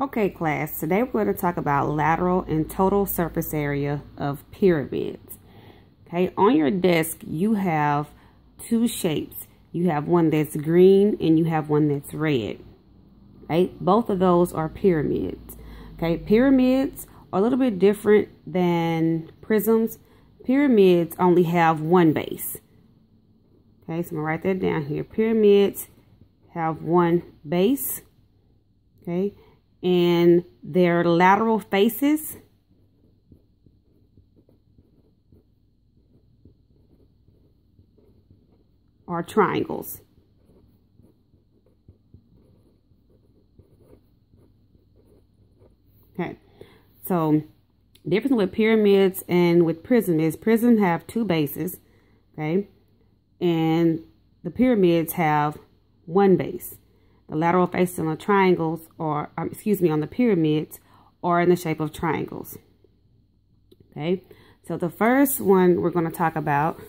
Okay, class, today we're going to talk about lateral and total surface area of pyramids. Okay, on your desk, you have two shapes. You have one that's green and you have one that's red. Right? Both of those are pyramids. Okay, pyramids are a little bit different than prisms. Pyramids only have one base. Okay, so I'm going to write that down here. Pyramids have one base. Okay. And their lateral faces are triangles. Okay, so difference with pyramids and with prism is prism have two bases, okay, and the pyramids have one base. The lateral faces on the triangles, or on the pyramids, are in the shape of triangles. Okay, so the first one we're going to talk about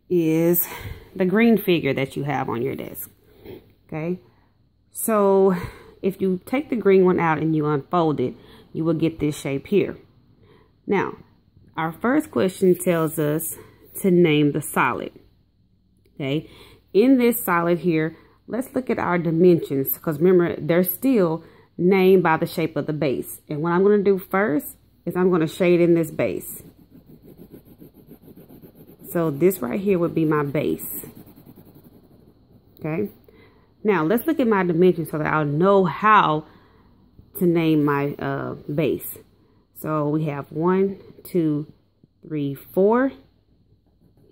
is the green figure that you have on your desk. Okay, so if you take the green one out and you unfold it, you will get this shape here. Now, our first question tells us to name the solid. Okay, in this solid here, let's look at our dimensions, because remember, they're still named by the shape of the base. And what I'm going to do first is I'm going to shade in this base. So this right here would be my base. Okay. Now let's look at my dimensions so that I'll know how to name my base. So we have 1, 2, 3, 4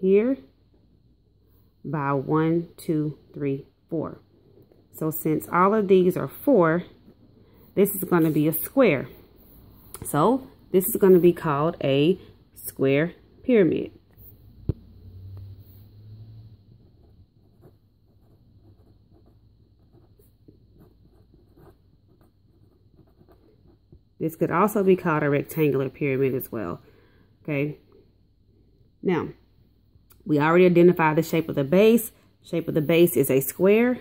here by 1, 2, 3, 4. So since all of these are 4, this is going to be a square. So this is going to be called a square pyramid. This could also be called a rectangular pyramid as well. Okay. Now, we already identified the shape of the base. Shape of the base is a square.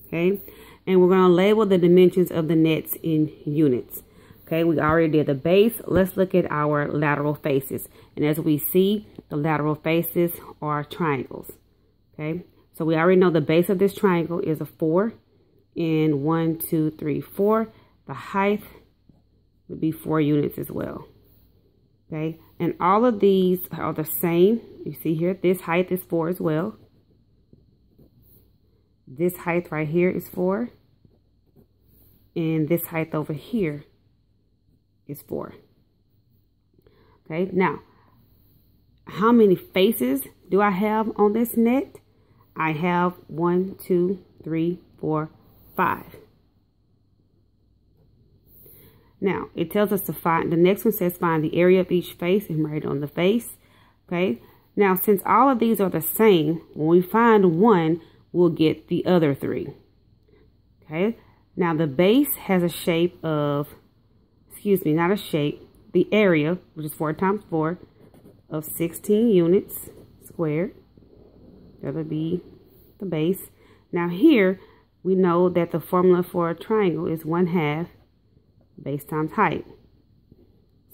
Okay, and we're going to label the dimensions of the nets in units. Okay, we already did the base. Let's look at our lateral faces. And as we see, the lateral faces are triangles. Okay, so we already know the base of this triangle is a 4. And 1, 2, 3, 4. The height would be 4 units as well. Okay, and all of these are the same. You see here, this height is 4 as well. This height right here is 4. And this height over here is 4. Okay, now, how many faces do I have on this net? I have 1, 2, 3, 4, 5. Now, it tells us to find, the next one says find the area of each face and write on the face. Okay. Now, since all of these are the same, when we find one, we'll get the other 3. Okay. Now, the base has a shape of, not a shape, the area, which is 4 times 4, of 16 units squared. That would be the base. Now, here, we know that the formula for a triangle is 1/2 base times height.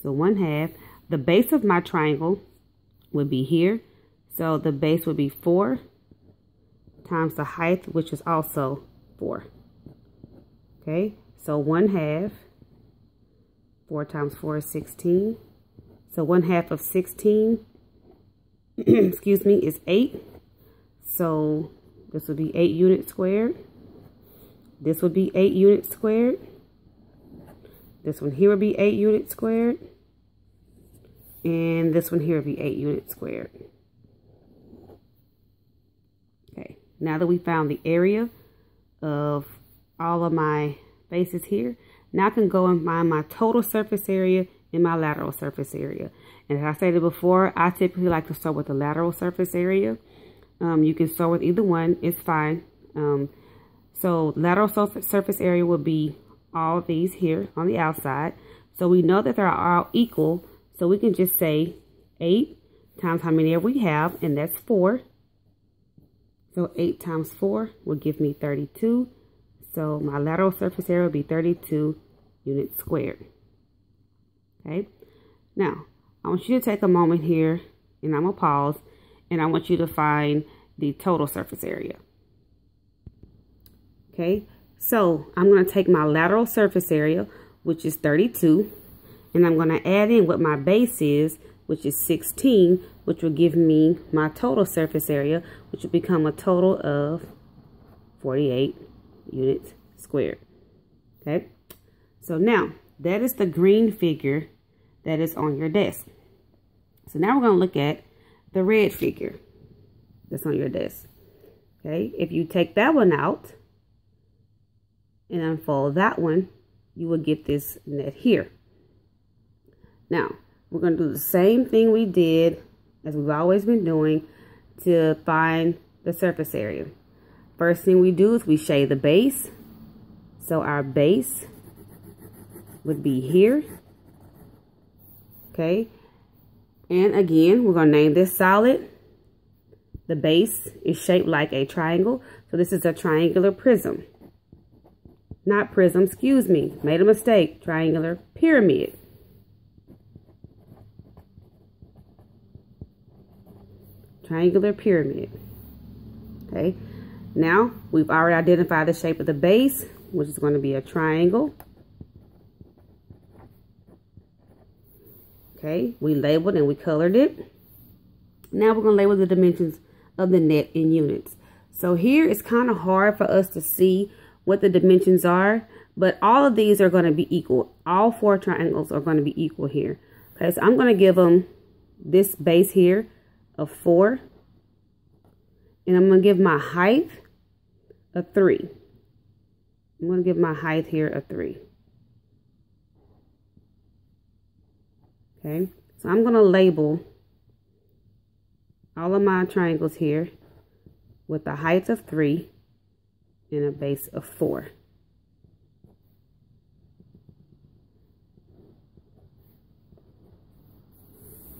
So 1/2, the base of my triangle would be here. So the base would be 4 times the height, which is also 4. Okay, so 1/2, 4 times 4 is 16. So 1/2 of 16, is 8. So this would be 8 units squared. This would be 8 units squared. This one here would be 8 units squared. And this one here would be 8 units squared. Okay, now that we found the area of all of my bases here, now I can go and find my total surface area and my lateral surface area. And as I stated before, I typically like to start with the lateral surface area. You can start with either one, it's fine. So lateral surface area will be all these here on the outside. So we know that they're all equal. So we can just say 8 times how many we have, and that's 4. So 8 times 4 will give me 32. So my lateral surface area will be 32 units squared. Okay. Now, I want you to take a moment here, and I'm going to pause, and I want you to find the total surface area. Okay. So I'm going to take my lateral surface area, which is 32, and I'm going to add in what my base is, which is 16, which will give me my total surface area, which will become a total of 48 units squared. Okay, so now that is the green figure that is on your desk. So now we're going to look at the red figure that's on your desk. Okay, if you take that one out and unfold that one, you will get this net here. Now, we're going to do the same thing we did as we've always been doing to find the surface area. First thing we do is we shade the base. So our base would be here. Okay. And again, we're going to name this solid. The base is shaped like a triangle. So this is a triangular prism. Not prism, excuse me. Made a mistake. Triangular pyramid. Triangular pyramid. Okay. Now, we've already identified the shape of the base, which is going to be a triangle. Okay. We labeled and we colored it. Now we're going to label the dimensions of the net in units. So here it's kind of hard for us to see what the dimensions are, but all of these are going to be equal. All 4 triangles are going to be equal here. Okay, so I'm going to give them this base here of 4, and I'm going to give my height a 3. I'm going to give my height here a 3. Okay, so I'm going to label all of my triangles here with a height of 3 and a base of 4.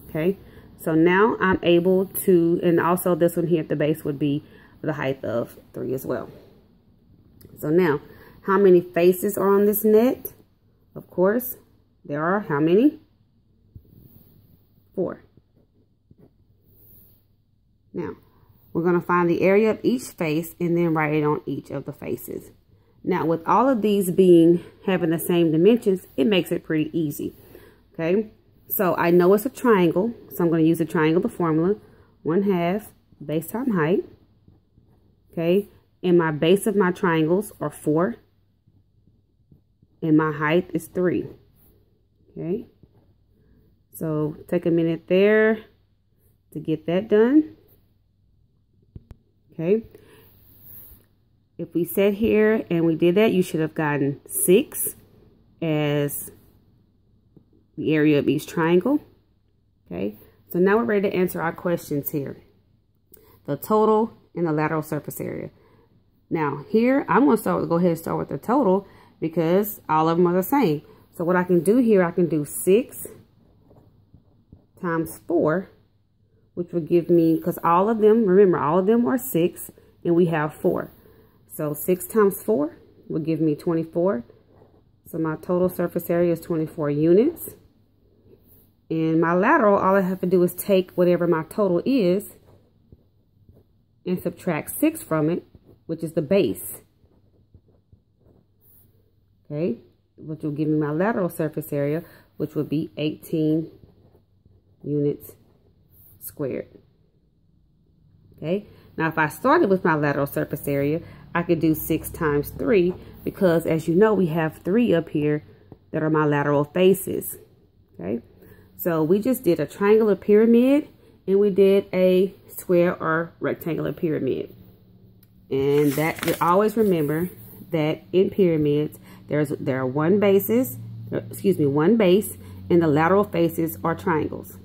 Okay, so now I'm able to, and also this one here at the base would be the height of 3 as well. So now, how many faces are on this net? Of course, there are how many? 4. Now, we're going to find the area of each face and then write it on each of the faces. Now, with all of these having the same dimensions, it makes it pretty easy. Okay, so I know it's a triangle, so I'm going to use the triangle, the formula, 1/2 base times height. Okay, and my base of my triangles are 4, and my height is 3. Okay, so take a minute there to get that done. Okay, if we sat here and we did that, you should have gotten 6 as the area of each triangle. Okay, so now we're ready to answer our questions here. The total and the lateral surface area. Now here, I'm going to go ahead and start with the total because all of them are the same. So what I can do here, I can do 6 times 4, which will give me, because all of them, remember, all of them are 6, and we have 4. So 6 times 4 will give me 24. So my total surface area is 24 units. And my lateral, all I have to do is take whatever my total is and subtract 6 from it, which is the base. Okay, which will give me my lateral surface area, which would be 18 units squared. Okay, now if I started with my lateral surface area, I could do 6 times 3 because, as you know, we have 3 up here that are my lateral faces. Okay, so we just did a triangular pyramid and we did a square or rectangular pyramid. And that, you always remember that in pyramids there are one base, and the lateral faces are triangles.